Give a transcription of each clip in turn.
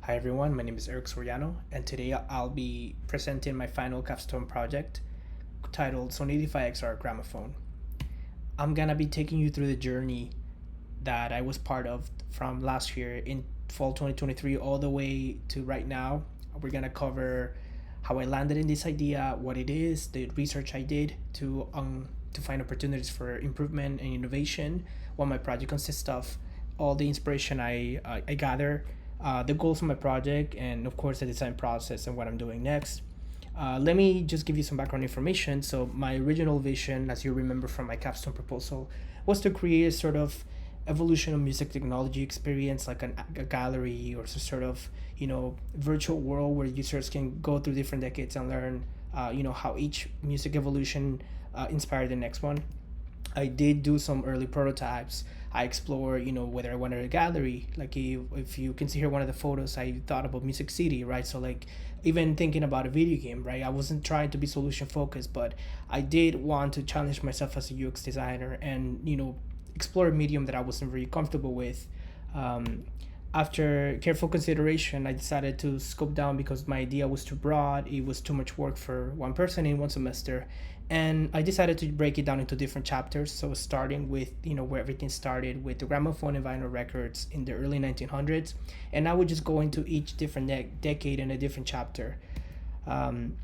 Hi everyone, my name is Erik Soriano, and today I'll be presenting my final capstone project titled Sonidify XR Gramophone. I'm gonna be taking you through the journey that I was part of from last year in fall 2023 all the way to right now. We're gonna cover how I landed in this idea, what it is, the research I did to find opportunities for improvement and innovation, what my project consists of, all the inspiration I gather, the goals of my project, and of course the design process and what I'm doing next. Let me just give you some background information. So my original vision, as you remember from my capstone proposal, was to create a sort of evolution of music technology experience, like a gallery or some sort of virtual world where users can go through different decades and learn how each music evolution inspired the next one. I did do some early prototypes. I explored, whether I wanted a gallery. Like if you can see here one of the photos, I thought about Music City, right? So like even thinking about a video game, right? I wasn't trying to be solution focused, but I did want to challenge myself as a UX designer and explore a medium that I wasn't very comfortable with. Um, After careful consideration, I decided to scope down because my idea was too broad. It was too much work for one person in one semester. And I decided to break it down into different chapters. So starting with, where everything started with the gramophone and vinyl records in the early 1900s. And I would just go into each different decade in a different chapter. Um,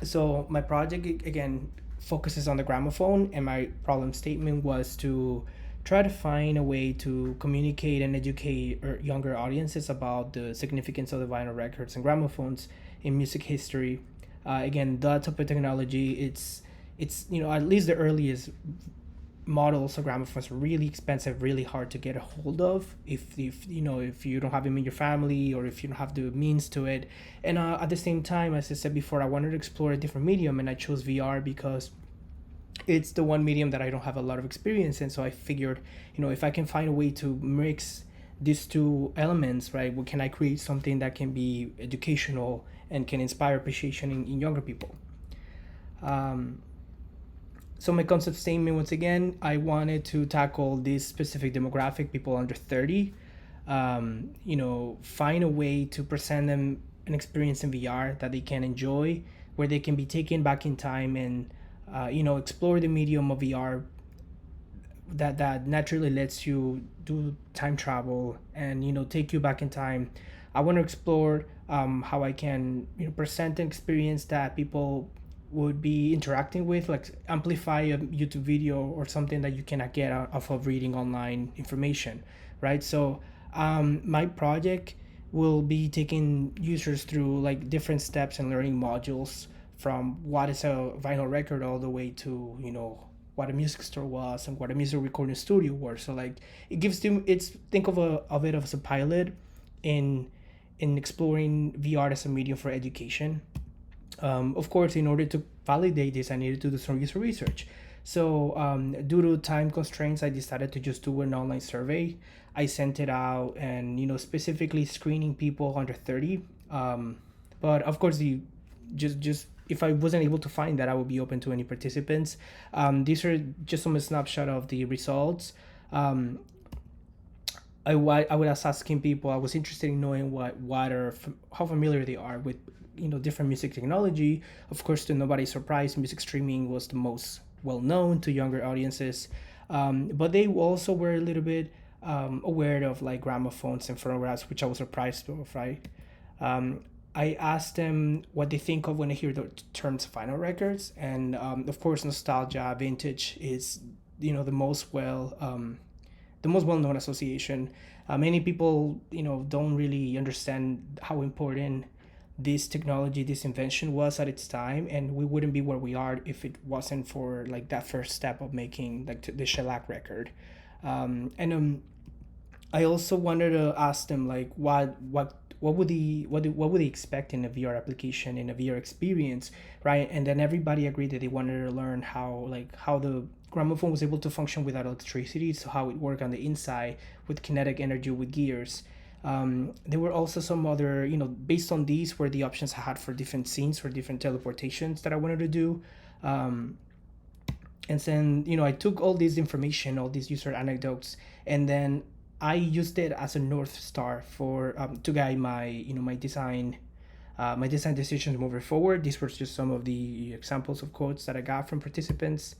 so my project, again, focuses on the gramophone, and my problem statement was to try to find a way to communicate and educate younger audiences about the significance of the vinyl records and gramophones in music history. Again, that type of technology, it's at least the earliest models of gramophones are really expensive, really hard to get a hold of if you don't have them in your family or if you don't have the means to it. And at the same time, as I said before, I wanted to explore a different medium, and I chose VR because it's the one medium that I don't have a lot of experience in. So I figured, if I can find a way to mix these two elements, right, can I create something that can be educational and can inspire appreciation in younger people? Um, so my concept statement, once again, I wanted to tackle this specific demographic, people under 30. Find a way to present them an experience in VR that they can enjoy, where they can be taken back in time and explore the medium of VR that naturally lets you do time travel and take you back in time. I want to explore how I can present an experience that people would be interacting with, like amplify a YouTube video or something that you cannot get off of reading online information, right? So my project will be taking users through like different steps and learning modules, from what is a vinyl record all the way to what a music store was and what a music recording studio was. So like it gives them, it's think of it as a pilot in exploring VR as a medium for education. Of course, in order to validate this, I needed to do some user research. So, due to time constraints, I decided to just do an online survey. I sent it out, and specifically screening people under 30. But of course, the just if I wasn't able to find that, I would be open to any participants. These are just some snapshot of the results. Um, I was asking people. I was interested in knowing how familiar they are with different music technology. Of course, to nobody's surprise, music streaming was the most well known to younger audiences, but they also were a little bit aware of like gramophones and phonographs, which I was surprised of. Right. I asked them what they think of when they hear the terms vinyl records, and of course, nostalgia, vintage is the most well-known association. Many people, don't really understand how important this technology, this invention was at its time, and we wouldn't be where we are if it wasn't for like that first step of making like the shellac record. And I also wanted to ask them like what would they expect in a VR application, in a VR experience, right? And then everybody agreed that they wanted to learn how the gramophone was able to function without electricity, so how it worked on the inside with kinetic energy with gears. There were also some other, based on these were the options I had for different scenes, for different teleportations that I wanted to do. Um, and then I took all this information, all these user anecdotes, and then I used it as a north star for to guide my my design decisions moving forward. These were just some of the examples of quotes that I got from participants.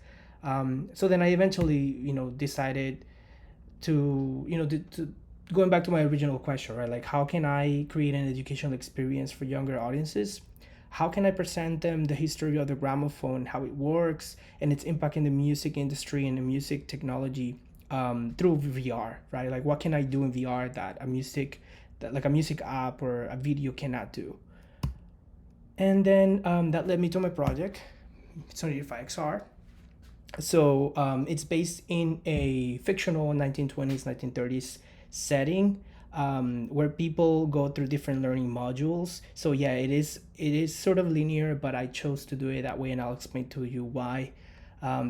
So then I eventually decided to going back to my original question, right? Like, how can I create an educational experience for younger audiences? How can I present them the history of the gramophone, how it works, and its impact in the music industry and the music technology through VR, right? Like, what can I do in VR that like a music app or a video cannot do? And then that led me to my project, Sonidify XR. So it's based in a fictional 1920s, 1930s setting where people go through different learning modules. So yeah, it is sort of linear, but I chose to do it that way, and I'll explain to you why.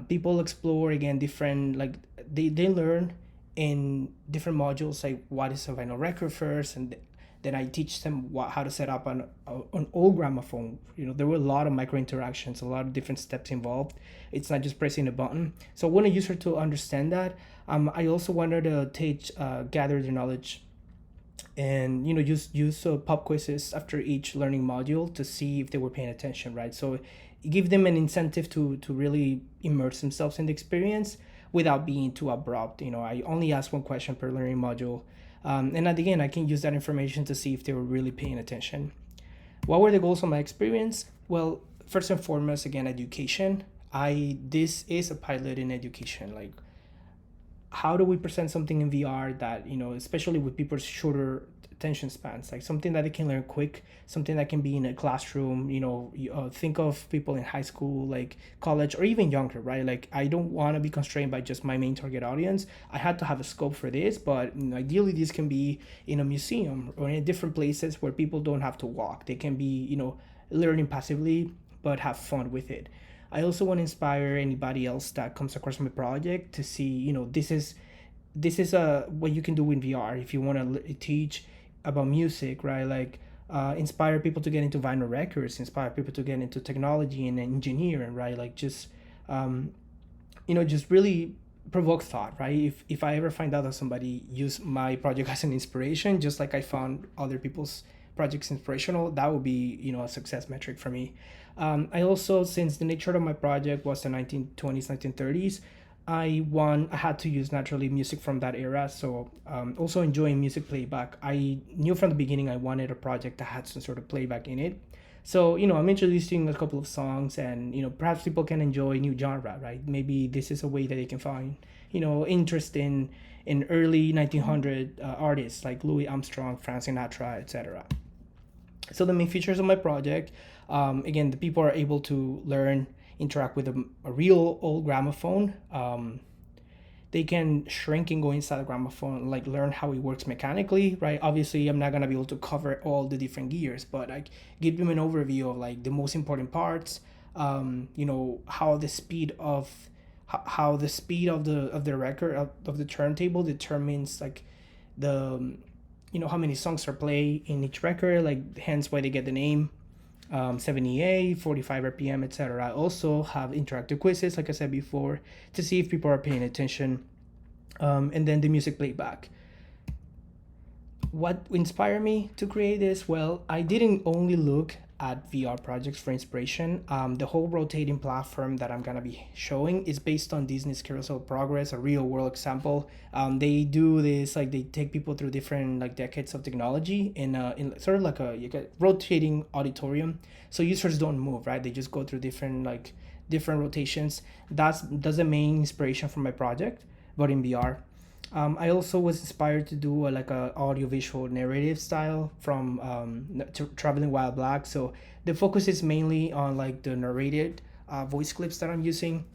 People explore again different, like they learn in different modules, like what is a vinyl record first, and then I teach them how to set up an old gramophone. There were a lot of micro interactions, a lot of different steps involved. It's not just pressing a button. So I want a user to understand that. I also wanted to gather their knowledge, and use pop quizzes after each learning module to see if they were paying attention, right? So give them an incentive to really immerse themselves in the experience without being too abrupt. I only ask one question per learning module. And at the end, I can use that information to see if they were really paying attention. What were the goals of my experience? Well, first and foremost, again, education. This is a pilot in education. Like, how do we present something in VR that, especially with people's shorter attention spans, like something that they can learn quick, something that can be in a classroom. Think of people in high school, like college, or even younger, right? Like, I don't want to be constrained by just my main target audience. I had to have a scope for this, but ideally this can be in a museum or in different places where people don't have to walk. They can be learning passively but have fun with it. I also want to inspire anybody else that comes across my project to see, this is what you can do in VR if you want to teach about music, right? Like, inspire people to get into vinyl records, inspire people to get into technology and engineering, right? Like, just just really provoke thought, right? If I ever find out that somebody used my project as an inspiration, just like I found other people's projects inspirational, that would be a success metric for me. I also, since the nature of my project was the 1920s, 1930s, I had to use naturally music from that era. So also enjoying music playback, I knew from the beginning I wanted a project that had some sort of playback in it. So I'm introducing a couple of songs, and perhaps people can enjoy new genre, right? Maybe this is a way that they can find interest in early 1900 artists like Louis Armstrong, Frank Sinatra, etc. So the main features of my project, again, the people are able to learn, interact with a real old gramophone. They can shrink and go inside the gramophone, like learn how it works mechanically, right? Obviously, I'm not gonna be able to cover all the different gears, but I give them an overview of like the most important parts. How the speed of the record of the turntable determines like the how many songs are played in each record, like hence why they get the name. 78, 45 RPM, etc. I also have interactive quizzes, like I said before, to see if people are paying attention. And then the music playback. What inspired me to create this? Well, I didn't only look at VR projects for inspiration. The whole rotating platform that I'm gonna be showing is based on Disney's Carousel Progress, a real world example. They do this, like they take people through different like decades of technology in sort of like a rotating auditorium. So users don't move, right? They just go through different rotations. That's the main inspiration for my project, but in VR. I also was inspired to do a audiovisual narrative style from Traveling While Black. So the focus is mainly on like the narrated voice clips that I'm using.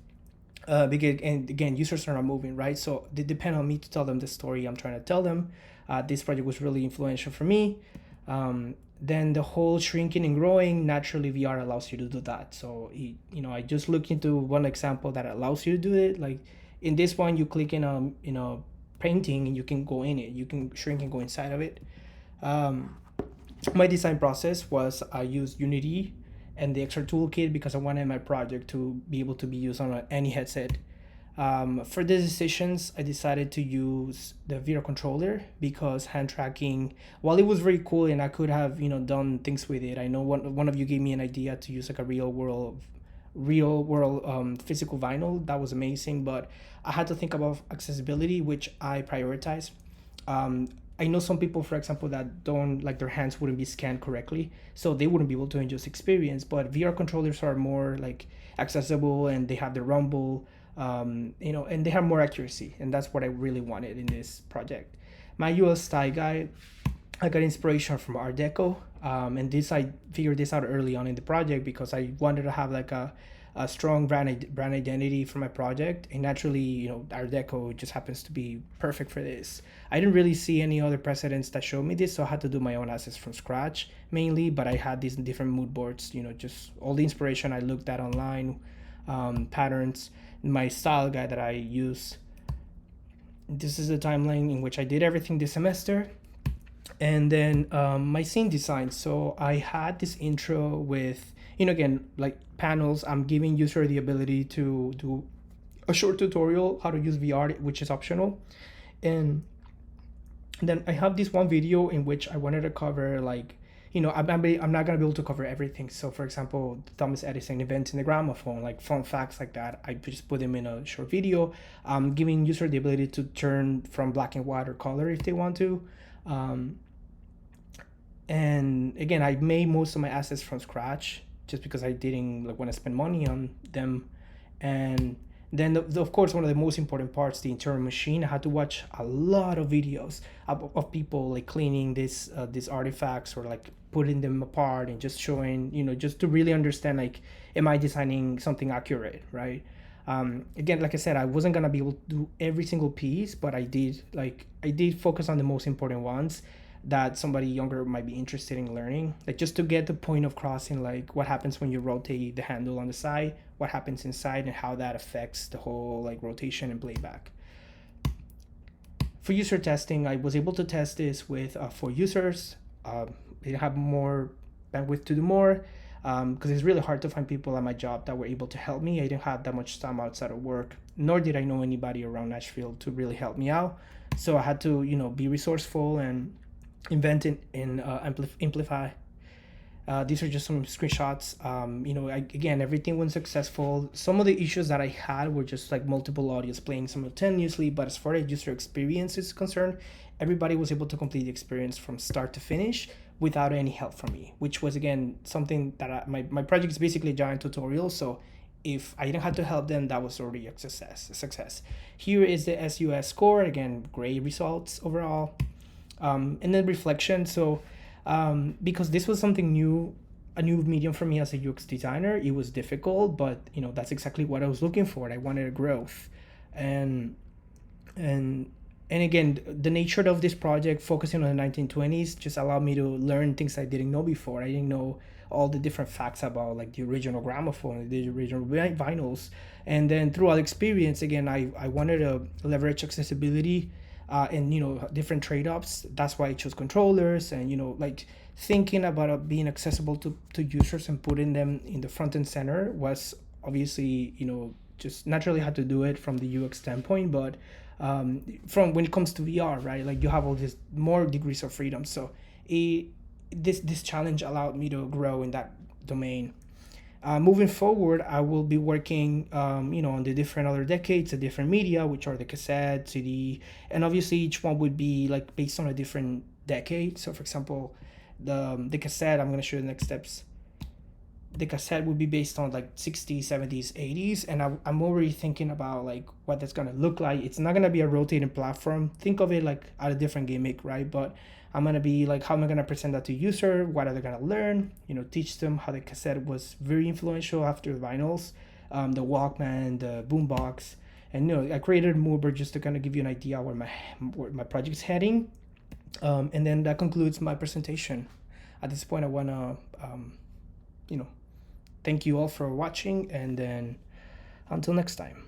Because, and again, users are not moving, right? So they depend on me to tell them the story I'm trying to tell them. This project was really influential for me. Then the whole shrinking and growing, naturally VR allows you to do that. So I just looked into one example that allows you to do it. Like in this one, you click in a painting and you can go in it. You can shrink and go inside of it. My design process was I used Unity and the extra toolkit because I wanted my project to be able to be used on any headset. For the decisions, I decided to use the VR controller because hand tracking, while it was very cool and I could have done things with it. I know one of you gave me an idea to use like a real world physical vinyl. That was amazing, but I had to think about accessibility, which I prioritize. I know some people, for example, that don't like their hands wouldn't be scanned correctly, so they wouldn't be able to enjoy this experience. But VR controllers are more like accessible, and they have the rumble, and they have more accuracy, and that's what I really wanted in this project. My US style guide, I got inspiration from Art Deco, and this I figured this out early on in the project because I wanted to have like a strong brand identity for my project, and naturally, Art Deco just happens to be perfect for this. I didn't really see any other precedents that showed me this, so I had to do my own assets from scratch mainly. But I had these different mood boards, just all the inspiration I looked at online, patterns, my style guide that I use. This is the timeline in which I did everything this semester. And then my scene design. So I had this intro with, again, like panels. I'm giving user the ability to do a short tutorial how to use VR, which is optional. And then I have this one video in which I wanted to cover like, I'm not going to be able to cover everything. So for example, Thomas Edison events in the Gramophone, like fun facts like that, I just put them in a short video, giving user the ability to turn from black and white or color if they want to. And again, I made most of my assets from scratch just because I didn't like want to spend money on them. And then of course, one of the most important parts, the internal machine. I had to watch a lot of videos of people like cleaning these artifacts or like putting them apart and just showing, just to really understand, like, am I designing something accurate, right? Again, like I said, I wasn't gonna be able to do every single piece, but I did focus on the most important ones that somebody younger might be interested in learning, like just to get the point of crossing, like what happens when you rotate the handle on the side, what happens inside, and how that affects the whole like rotation and playback. For user testing, I was able to test this with 4 users. They have more bandwidth to do more, because it's really hard to find people at my job that were able to help me. I didn't have that much time outside of work, nor did I know anybody around Nashville to really help me out. So I had to, be resourceful and invent in Amplify. These are just some screenshots. Again, everything went successful. Some of the issues that I had were just like multiple audios playing simultaneously, but as far as user experience is concerned, everybody was able to complete the experience from start to finish without any help from me, which was, again, something that my project is basically a giant tutorial. So if I didn't have to help them, that was already a success. Here is the SUS score. Again, great results overall. And then reflection. So because this was something new, a new medium for me as a UX designer, it was difficult, but that's exactly what I was looking for. I wanted a growth. And again, the nature of this project, focusing on the 1920s, just allowed me to learn things I didn't know before. I didn't know all the different facts about like the original gramophone, the original vinyls. And then throughout experience, again, I wanted to leverage accessibility and different trade-offs. That's why I chose controllers, and like thinking about being accessible to users and putting them in the front and center was obviously just naturally had to do it from the UX standpoint. But from when it comes to VR, right, like you have all these more degrees of freedom. So this challenge allowed me to grow in that domain. Moving forward, I will be working, on the different other decades, the different media, which are the cassette, CD, and obviously each one would be like based on a different decade. So, for example, the cassette, I'm going to show you the next steps. The cassette would be based on like 60s, 70s, 80s, and I'm already thinking about like what that's going to look like. It's not going to be a rotating platform. Think of it like at a different gimmick, right? But I'm going to be like, how am I going to present that to user? What are they going to learn? Teach them how the cassette was very influential after the vinyls, the Walkman, the boombox. And, I created a mood board just to kind of give you an idea where my project's heading. And then that concludes my presentation. At this point, I want to, thank you all for watching, and then until next time.